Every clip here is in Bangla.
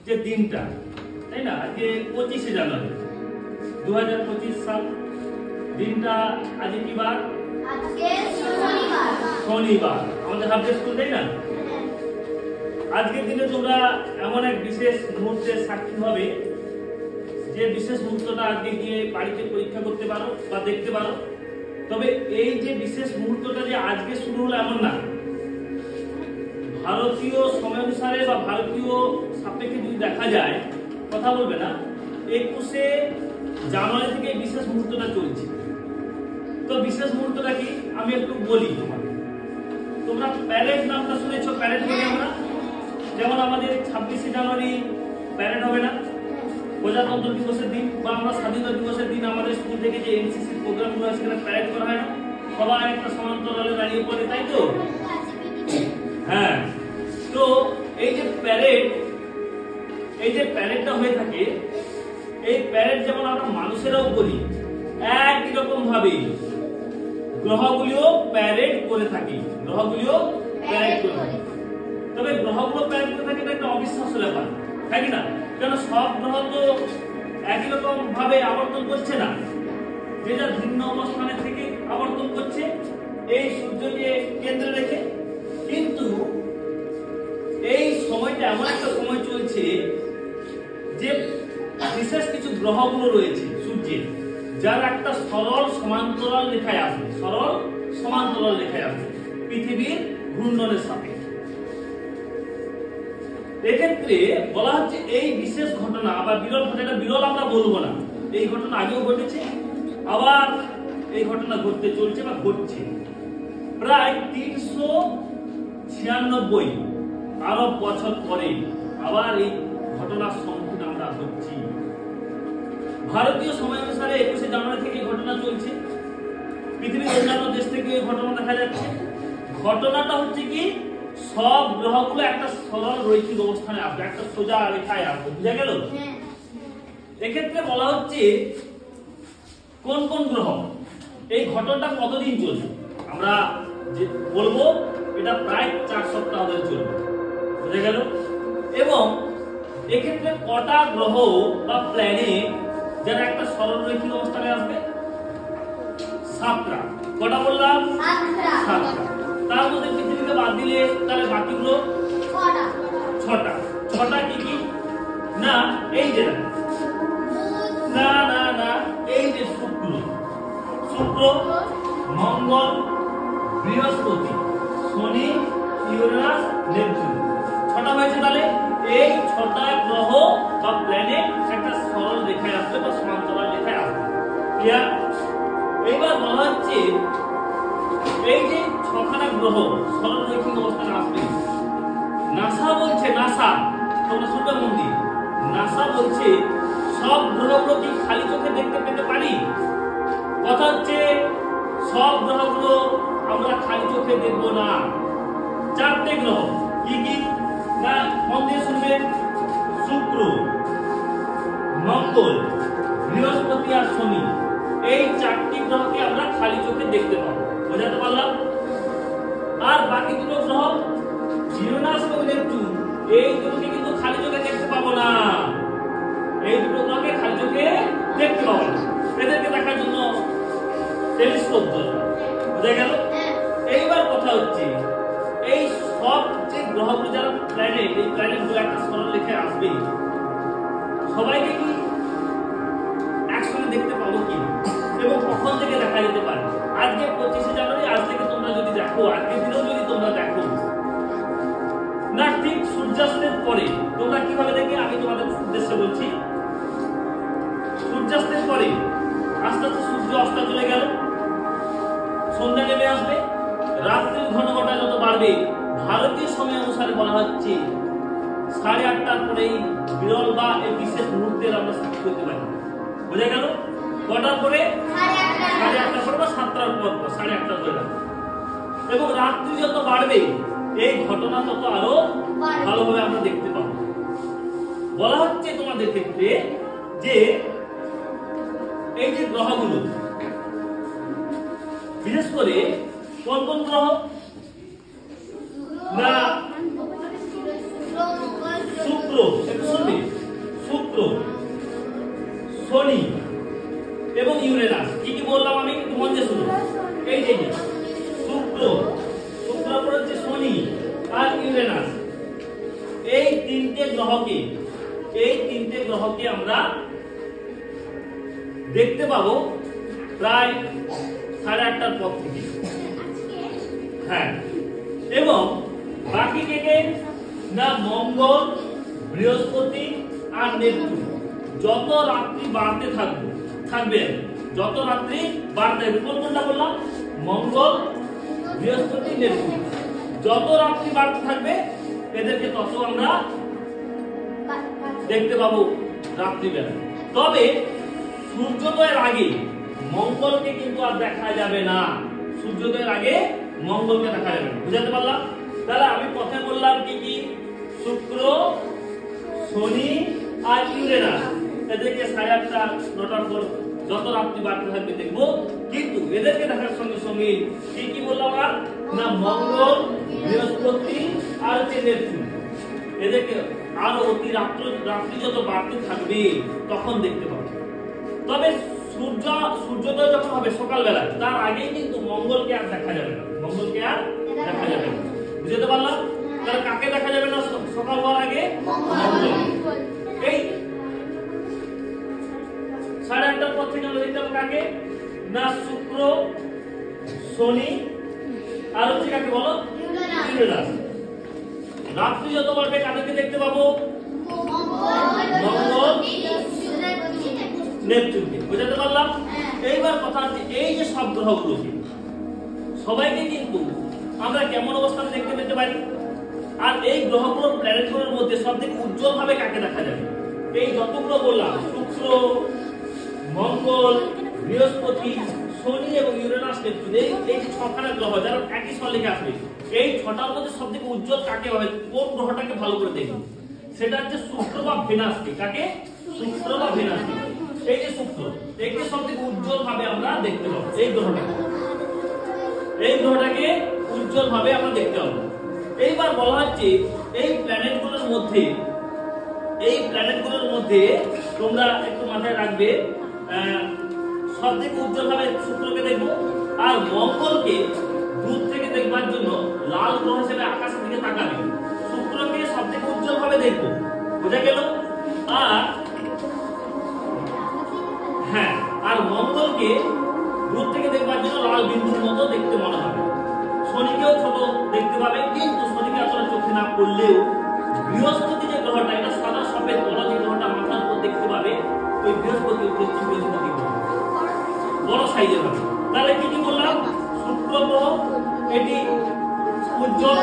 যে দিনটা, তাই না? আজকে 25শে জানুয়ারি 2025 সাল। দিনটা আজকে কি বার? আজকে শনিবার। শনিবার। আমাদের হাফ ডে স্কুল, তাই না? আজকের দিনে তোমরা এমন এক বিশেষ মুহূর্তের সাক্ষী হবে, যে বিশেষ মুহূর্তটা আজকে গিয়ে বাড়িতে পরীক্ষা করতে পারো বা দেখতে পারো। তবে এই যে বিশেষ মুহূর্তটা যে আজকে শুরু হলো এমন না, ভারতীয় সময় অনুসারে বা ভারতীয় সাপেক্ষে যদি দেখা যায়, কথা বলবে না, 21শে জানুয়ারি থেকে বিশেষ মুহূর্তটা চলছে। তো বিশেষ মুহূর্তটা কি আমি একটু বলি তোমাকে। তোমরা প্যারেড নামটা শুনেছো? প্যারেড বলি আমরা, যেমন আমাদের 26শে জানুয়ারি প্যারেড হবে না, প্রজাতন্ত্র দিবসের দিন বা আমরা স্বাধীনতা দিবসের দিন আমাদের স্কুল থেকে যে এনসিসি প্রোগ্রামগুলো আছে সেখানে প্যারেড করা হয় না, সবাই একটা সমান্তরালে দাঁড়িয়ে পড়ে, তাই তো? হ্যাঁ। তো এই যে প্যারেডটা হয়ে থাকে, এই প্যারেড যেমন আমরা মানুষেরাও করি, একই রকম ভাবে গ্রহগুলিও প্যারেড করে থাকে। গ্রহগুলিও প্যারেড করে থাকে। তবে গ্রহগুলো প্যারেড করে থাকে এটা একটা অবিশ্বাস্য ব্যাপার, তাই না? কেন সব গ্রহ তো একই রকম ভাবে আবর্তন করছে না, যেটা ভিন্ন অবস্থানে থেকে আবর্তন করছে এই সূর্যকে কেন্দ্রে রেখে। কিন্তু এই সময়টা এমন একটা সময় চলছে যে বিশেষ কিছু গ্রহগুলো রয়েছে সূর্যের, যার একটা সরল সমান্তরাল রেখায় আসবে, সরল সমান্তরাল রেখায় আসবে পৃথিবীর ঘূর্ণনের সাথে। এক্ষেত্রে বলা হচ্ছে এই বিশেষ ঘটনা বা বিরল ঘটনা, বিরল আমরা বলবো না, এই ঘটনা আগেও ঘটেছে, আবার এই ঘটনা ঘটতে চলছে বা ঘটছে। প্রায় 396 আরব বছর পরে আবার এই ঘটনার সম্মুখীন আমরা হচ্ছি। ভারতীয় সময় অনুসারে 21শে জানুয়ারি থেকে ঘটনা চলছে, পৃথিবীর অন্যান্য দেশ থেকে এই ঘটনা দেখা যাচ্ছে। ঘটনাটা হচ্ছে কি, সব গ্রহগুলো একটা সরল রৈখিক অবস্থানে আসবে, একটা সোজা রেখায় আসবে, বুঝা গেল? এক্ষেত্রে বলা হচ্ছে কোন কোন গ্রহ, এই ঘটনাটা কতদিন চলবে আমরা যে বলবো, এটা প্রায় 4 সপ্তাহ ধরে চলবে, বুঝা গেল? এবং এক্ষেত্রে কটা গ্রহ বা প্ল্যানেট যারা একটা সরল রৈখিক অবস্থানে আসবে? 7টা। কটা বললাম? 7টা। তার মধ্যে পৃথিবীকে বাদ দিলে তাহলে বাকিগুলো 6টা। 6টা কি কি? না এই যে না না না এই যে শুক্র, মঙ্গল, বৃহস্পতি, শনি, ইউরেনাস, নেপচুন, 6টা হয়েছে। তাহলে এই 6টা গ্রহ বা প্ল্যানেট একটা সরল রেখায় আসবে বা সমান্তরাল রেখায় আসবে। ক্লিয়ার? এইবার বলা হচ্ছে এই যে 6খানা গ্রহ সরল রৈখিক অবস্থানে আসবে, নাসা বলছে, নাসা তোমরা শুনবে মন দিয়ে, নাসা বলছে সব গ্রহগুলো কি খালি চোখে দেখতে পেতে পারি? কথা হচ্ছে সব গ্রহগুলো আমরা খালি চোখে দেখব না। 4টে গ্রহ কি কি? না মন দিয়ে শুনবে, শুক্র, মঙ্গল, বৃহস্পতি আর শনি, এই 4টি গ্রহকে আমরা খালি চোখে দেখতে পাবো, বোঝাতে পারলাম? আর বাকি দুটো গ্রহ ইউরেনাস এবং নেপচুন, এই দুটোকে কিন্তু খালি চোখে দেখতে পাবো না। এই দুটো গ্রহকে খালি চোখে দেখতে পাবো না, এদেরকে দেখার জন্য টেলিস্কোপ দরকার, বুঝা গেল? এইবার কথা হচ্ছে এই সব যে গ্রহগুলো যারা প্ল্যানেট, এই প্ল্যানেটগুলো একটা সরল রেখায় আসবে, সবাইকে কি একসঙ্গে দেখতে পাবো কি এবং কখন থেকে দেখা যেতে পারে? আজকে 25শে জানুয়ারি, আজ থেকে তোমরা যদি দেখো, আজকের দিনেও যদি তোমরা দেখো না, ঠিক সূর্যাস্তের পরে তোমরা কিভাবে দেখে আমি তোমাদের উদ্দেশ্যে বলছি। সূর্যাস্তের পরে আস্তে আস্তে সূর্য অস্ত চলে গেল, সন্ধ্যা নেমে আসবে, রাত্রির ঘনঘটা যত বাড়বে, ভারতীয় সময় অনুসারে বলা হচ্ছে 8:30টার পরেই বিরল বা এই বিশেষ মুহূর্তের আমরা সাক্ষী হতে পারি, বোঝা গেল? কটার পরে? 8:30টার পরে বা 7টার পর, 8:30টার পরে। এবং রাত্রি যত বাড়বে এই ঘটনা তত আরো ভালোভাবে আমরা দেখতে পাবো। বলা হচ্ছে তোমাদের ক্ষেত্রে যে এই যে গ্রহগুলো, বিশেষ করে কোন কোন গ্রহ? না শুক্র, একটু শুনবে, শুক্র, শনি এবং ইউরেনাস। কি কি বললাম আমি একটু মন দিয়ে শুনুন। এই যে শুক্র, শুক্রের পর হচ্ছে শনি আর ইউরেনাস, এই তিনটে গ্রহকে আমরা দেখতে পাবো প্রায় 8:30টার পর থেকে। হ্যাঁ, এবং বাকি কে না মঙ্গল, বৃহস্পতি আর নেপচুন যত রাত্রি বাড়তে থাকবে যত রাত্রি বাড়তে কোনটা বললাম, মঙ্গল, বৃহস্পতি, নেপচুন যত রাত্রি বাড়তে থাকবে এদেরকে তত আমরা দেখতে পাবো রাত্রিবেলা। তবে সূর্যোদয়ের আগে মঙ্গলকে কিন্তু আর দেখা যাবে না, সূর্যোদয়ের আগে মঙ্গলকে দেখা যাবে না। বুঝাতে পারলাম? তাহলে আমি প্রথমে বললাম কি কি, শুক্র, শনি আর ইউরেনাস, এদেরকে 8:30 9টার পর যত রাত্রি বাড়তে থাকবে দেখবো। কিন্তু এদেরকে দেখার সঙ্গে সঙ্গে কি কি বললাম আর না, মঙ্গল, বৃহস্পতি আর হচ্ছে নেপচুন, এদেরকে আরো অতি রাত্রি যত বাড়তে থাকবে তখন দেখতে পাবো। তবে সূর্যোদয় যখন হবে সকালবেলায়, তার আগেই কিন্তু মঙ্গলকে আর দেখা যাবে না, মঙ্গলকে আর দেখা যাবে না। বুঝতে পারলাম? তাহলে কাকে দেখা যাবে না সকাল হওয়ার আগে? এই 8:30টার পর থেকে আমরা দেখতে পাবো কাকে না, শুক্র, শনি আর হচ্ছে কাকে বলো, ইউরেনাস। রাত্রি যত বাড়বে কাদেরকে দেখতে পাবো? মঙ্গল, নেপচুনকে। বুঝতে পারলাম? এইবার কথা হচ্ছে এই যে সব গ্রহগুলোকে সবাইকে কিন্তু আমরা কেমন অবস্থানে দেখতে পেতে পারি, আর এই গ্রহগুলোর প্ল্যানেটগুলোর মধ্যে সবথেকে উজ্জ্বল ভাবে কাকে দেখা যাবে? এই যতগুলো বললাম, শুক্র, মঙ্গল, বৃহস্পতি, শনি এবং ইউরেনাস, নেপচুন, এই যে 6খানা গ্রহ যারা একই সলেখে আসবে, এই 6টার মধ্যে সবথেকে উজ্জ্বল কাকে হবে, কোন গ্রহটাকে ভালো করে দেখুন? সেটা হচ্ছে শুক্র বা ভেনাসকে। কাকে? শুক্র বা ভেনাসকে। এই যে শুক্র, একে সবথেকে উজ্জ্বল ভাবে আমরা দেখতে পাবো। এই গ্রহটাকে উজ্জ্বল ভাবে আমরা দেখতে পাবো। এইবার বলা হচ্ছে এই প্ল্যানেটগুলোর মধ্যে তোমরা একটু মাথায় রাখবে, সবথেকে উজ্জ্বল ভাবে শুক্রকে দেখবো, আর মঙ্গলকে দূর থেকে দেখবার জন্য লাল গ্রহ হিসেবে আকাশের দিকে তাকাবে। শুক্রকে সবথেকে উজ্জ্বল ভাবে দেখবো, বুঝা গেল? হ্যাঁ, আর মঙ্গলকে দূর থেকে দেখবার জন্য লাল বিন্দুর মতো দেখতে মনে হবে। শনিকেও ছোট দেখতে পাবে, কিন্তু শনিকে এতটা চোখে না পড়লেও বৃহস্পতি যে গ্রহটা, এটা সাদা সফেদ বড় যে গ্রহটা মাথার উপর দেখতে পাবে, ওই বৃহস্পতি বড় সাইজের হবে। তাহলে কি কি বললাম? শুক্র গ্রহ এটি উজ্জ্বল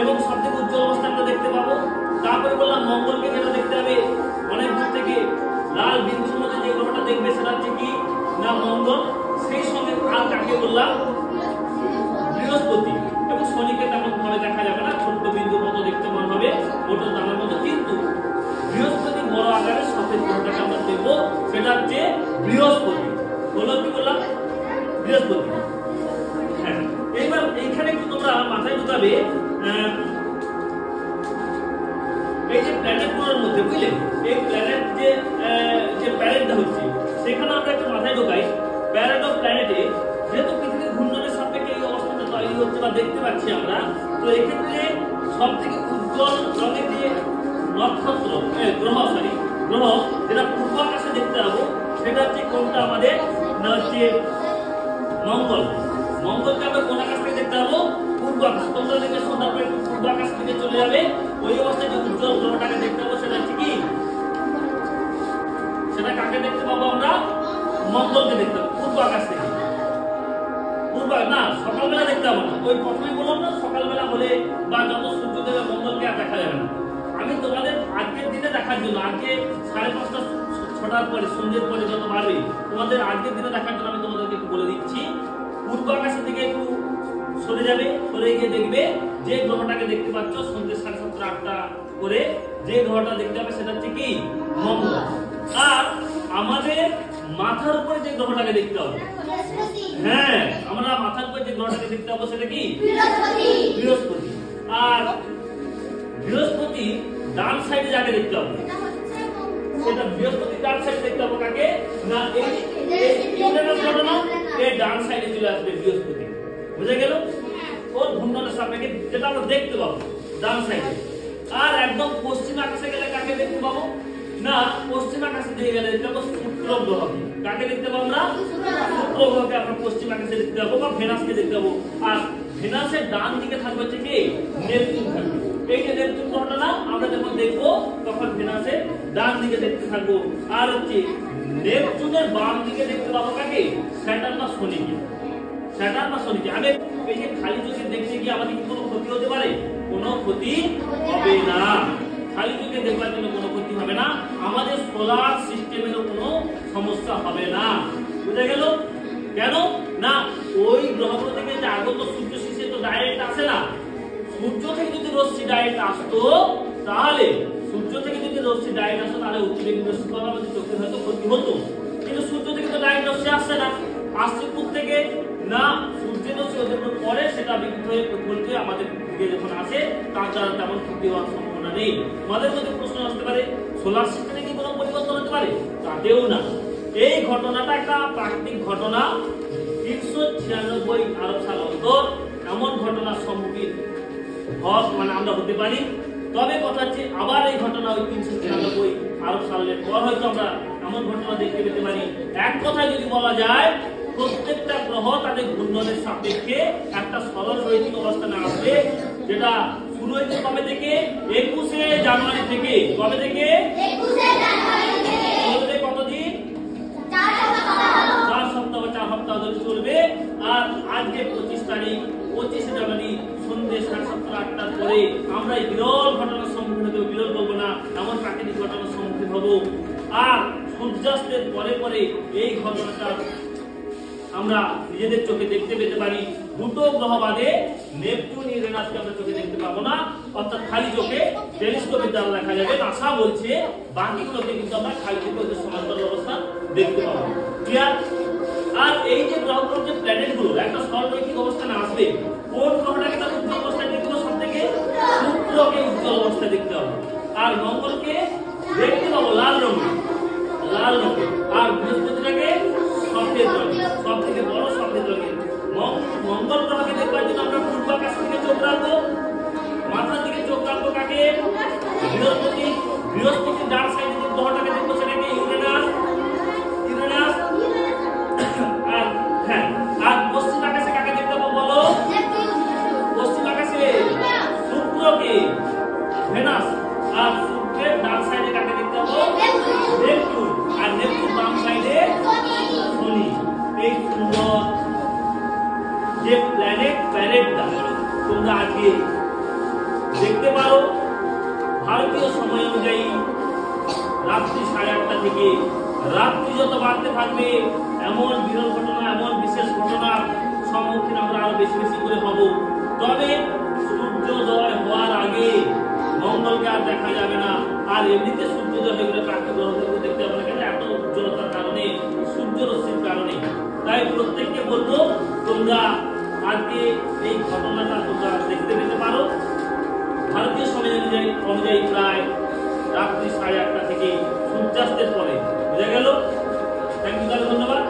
এবং সবথেকে উজ্জ্বল অবস্থা আমরা দেখতে পাবো। তারপরে বললাম মঙ্গলকে যেটা দেখতে হবে অনেক দূর থেকে, লাল বিন্দুর মধ্যে যে গ্রহটা দেখবে সেটা হচ্ছে কি না, মঙ্গল। সেই সঙ্গে আর কাকে বললাম? বৃহস্পতি। এবং শনিকে তেমন ভাবে দেখা যাবে না, ছোট্ট বিন্দুর মতো দেখতে মনে হবে, মোটর দামের মতো। কিন্তু বৃহস্পতি বড় আকারের সফেদ গ্রহটাকে আমরা দেখবো, সেটা হচ্ছে বৃহস্পতি। বলো কি বললাম? বৃহস্পতি। হ্যাঁ, এইবার এইখানে একটু তোমরা মাথায় ঢুকাবে, এই যে প্ল্যানেটগুলোর মধ্যে, বুঝলে, এই প্ল্যানেট যে প্ল্যানেটটা হচ্ছে, সেখানে আমরা একটু মাথায় ঢোকাই, প্যারেড অফ প্ল্যানেটে যেহেতু পৃথিবীর ঘূর্ণনের সাপেক্ষে এই অবস্থাটা তৈরি হচ্ছে বা দেখতে পাচ্ছি আমরা, তো এক্ষেত্রে সব থেকে উজ্জ্বল রঙের যে নক্ষত্র গ্রহ যেটা পূর্ব আকাশে দেখতে পাবো, সেটা হচ্ছে কোনটা আমাদের না, হচ্ছে মঙ্গল। মঙ্গলকে আমরা কোন আকাশ থেকে দেখতে পাবো? পূর্ব আকাশ। তোমরা দেখবে সন্ধ্যার পরে পূর্ব আকাশ থেকে চলে যাবে, ওই অবস্থায় যে উজ্জ্বল গ্রহটাকে দেখতে পাবো সেটা হচ্ছে কি, সেটা কাকে দেখতে পাবো আমরা? মঙ্গলকে দেখতে পাবো পূর্ব আকাশ থেকে। না, সকালবেলা দেখতে পাবো না, ওই প্রথমে বললাম না, সকালবেলা হলে বা যত সূর্যোদয় মঙ্গলকে আর দেখা যাবে না। আমি তোমাদের আজকের দিনে দেখার জন্য, আজকে 5:30 6টার পরে, সন্ধ্যের পরে যত বাড়বে, তোমাদের আজকের দিনে দেখার জন্য আমি তোমাদেরকে একটু বলে দিচ্ছি। পূর্ব আকাশের দিকে একটু সরে যাবে, সরে গিয়ে দেখবে যে গ্রহটাকে দেখতে পাচ্ছ সন্ধ্যে 7:30 8টা করে, যে গ্রহটা দেখতে পাবে সেটা হচ্ছে কি, মঙ্গল। আর আমাদের মাথার উপরে যে গ্রহটাকে দেখতে হবে, হ্যাঁ, আমরা মাথার উপরে যে গ্রহটাকে দেখতে পাবো সেটা কি, বৃহস্পতি। আর বৃহস্পতি ডান সাইডে যাকে দেখতে হবে, সেটা বৃহস্পতি ডান সাইডে দেখতে পাবো কাকে না এই ইউরেনাস ঘটনা এই ডান সাইডে চলে আসবে বৃহস্পতি বুঝা গেল ওর ঘূর্ণনের সাপেক্ষে যেটা আমরা দেখতে পাবো ডান সাইডে আর একদম পশ্চিম আকাশে গেলে কাকে দেখতে পাবো না পশ্চিম আকাশে দিয়ে গেলে দেখতে পাবো শুক্র গ্রহকে কাকে দেখতে পাবো আমরা শুক্র গ্রহকে আমরা পশ্চিম আকাশে দেখতে পাবো বা ভেনাসকে দেখতে পাবো আর ভেনাসের ডান দিকে থাকবে হচ্ছে কি নেপচুন থাকবে এই যে নেপচুন ঘটনা আমরা যখন দেখবো তখন ভেনাসের ডান দিকে দেখতে থাকবো আর হচ্ছে নেপচুনের বাম দিকে দেখতে পাবো কাকে স্যাটার্ন বা শনিকে স্যাটার্ন বা শনিকে আমি এই যে খালি চোখে দেখতে গিয়ে আমাদের কি কোনো ক্ষতি হতে পারে কোনো ক্ষতি হবে না খালি চোখে দেখবার জন্য কোনো ক্ষতি হবে না আমাদের সোলার সিস্টেমেরও কোনো সমস্যা হবে না বুঝা গেল কেন না ওই গ্রহগুলো থেকে যে আগত সূর্য শিশে তো ডাইরেক্ট আসে না সূর্য থেকে যদি রশ্মি ডাইরেক্ট আসতো তাহলে সূর্য থেকে যদি রশ্মি ডাইরেক্ট আসতো তাহলে অতিবেগী রশ্মি ফলে আমাদের চোখের হয়তো ক্ষতি হতো কিন্তু সূর্য থেকে তো ডাইরেক্ট রশ্মি আসছে না আসছে কোথা থেকে না সূর্যের রশ্মি ওদের পরে সেটা বিকৃত হয়ে প্রতিফলিত হয়ে আমাদের দিকে যখন আসে তার দ্বারা তেমন ক্ষতি হওয়ার সম্ভাবনা নেই আমাদের মধ্যে প্রশ্ন আসতে পারে সোলার সিস্টেমে কি কোনো পরিবর্তন হতে পারে তাতেও না এই ঘটনাটা একটা প্রাকৃতিক ঘটনা 396 আরব সাল অন্তর এমন ঘটনার সম্মুখীন মানে আমরা হতে পারি তবে কথা হচ্ছে আবার এই ঘটনা ওই 396 আরব সালের পর হয়তো আমরা এমন ঘটনা দেখতে পেতে পারি এক কথায় যদি বলা যায় প্রত্যেকটা গ্রহ তাদের ঘূর্ণনের সাপেক্ষে একটা সরল রৈখিক অবস্থানে আসবে যেটা শুরু হয়েছে কবে থেকে 21 জানুয়ারি থেকে কবে থেকে 21 জানুয়ারি থেকে চলবে কতদিন 4 সপ্তাহ 4 সপ্তাহ ধরে চলবে আর আজকে 25 তারিখ 25 জানুয়ারি সন্ধ্যে 8:30টার পরে আমরা এই বিরল ঘটনার সম্মুখীন হতে বিরল বলবো না এমন প্রাকৃতিক ঘটনার সম্মুখীন হব আর সূর্যাস্তের পরে পরে এই ঘটনাটা আমরা নিজেদের চোখে দেখতে পেতে পারি দুটো গ্রহ বাদে নেপচুন ইউরেনাসকে আমরা চোখে দেখতে পাবো না অর্থাৎ খালি চোখে টেলিস্কোপের দ্বারা দেখা যাবে নাসা বলছে বাকিগুলোকে কিন্তু আমরা খালি চোখে ওদের সমান্তরাল অবস্থা দেখতে পাবো ক্লিয়ার আর এই যে গ্রহগুলোর যে প্ল্যানেটগুলো একটা সরলরৈখিক অবস্থানে আসবে কোন গ্রহটাকে তার উজ্জ্বল অবস্থায় দেখতে হবে সবথেকে শুক্রকে উজ্জ্বল অবস্থায় দেখতে হবে আর মঙ্গলকে দেখতে পাবো লাল রঙে আর বৃহস্পতিটাকে সফেদ রঙে সবথেকে বড় সফেদ রঙে মঙ্গল গ্রহকে দেখবার জন্য আমরা পূর্ব আকাশ থেকে চোখ রাখবো মাথার দিকে চোখ রাখবো কাকে বৃহস্পতি ডান সাইডে যে গ্রহটাকে দেখবো সেটাকে ইউরেনাস আর হ্যাঁ আর পশ্চিম আকাশে কাকে দেখতে পাবো বলো পশ্চিম আকাশে শুক্রকে ভেনাস আর শুক্রের ডান সাইডে কাকে দেখতে পাবো নেপচুন আর নেপচুন বাম সাইডে শনি এই সুন্দর যে প্ল্যানেটটা তোমরা আজকে দেখতে পারো ভারতীয় সময় অনুযায়ী রাত্রি 8:30 থেকে রাত্রি যত বাড়তে থাকবে এমন বিরল ঘটনা এমন বিশেষ ঘটনার সম্মুখীন আমরা আরো বেশি বেশি করে হব তবে সূর্যোদয় হওয়ার আগে মঙ্গলকে আর দেখা যাবে না আর এমনিতে সূর্যোদয় হয়ে গেলে প্রাকৃতিক গ্রহদেরকে দেখতে হবে না কেন এত উজ্জ্বলতার কারণে সূর্য রশ্মির কারণে তাই প্রত্যেককে বলবো তোমরা আজকে এই ঘটনাটা তোমরা দেখতে পেতে পারো ভারতীয় সময় অনুযায়ী প্রায় রাত্রি 8:30 থেকে সূর্যাস্তের পরে বুঝা গেল থ্যাংক ইউ ধন্যবাদ।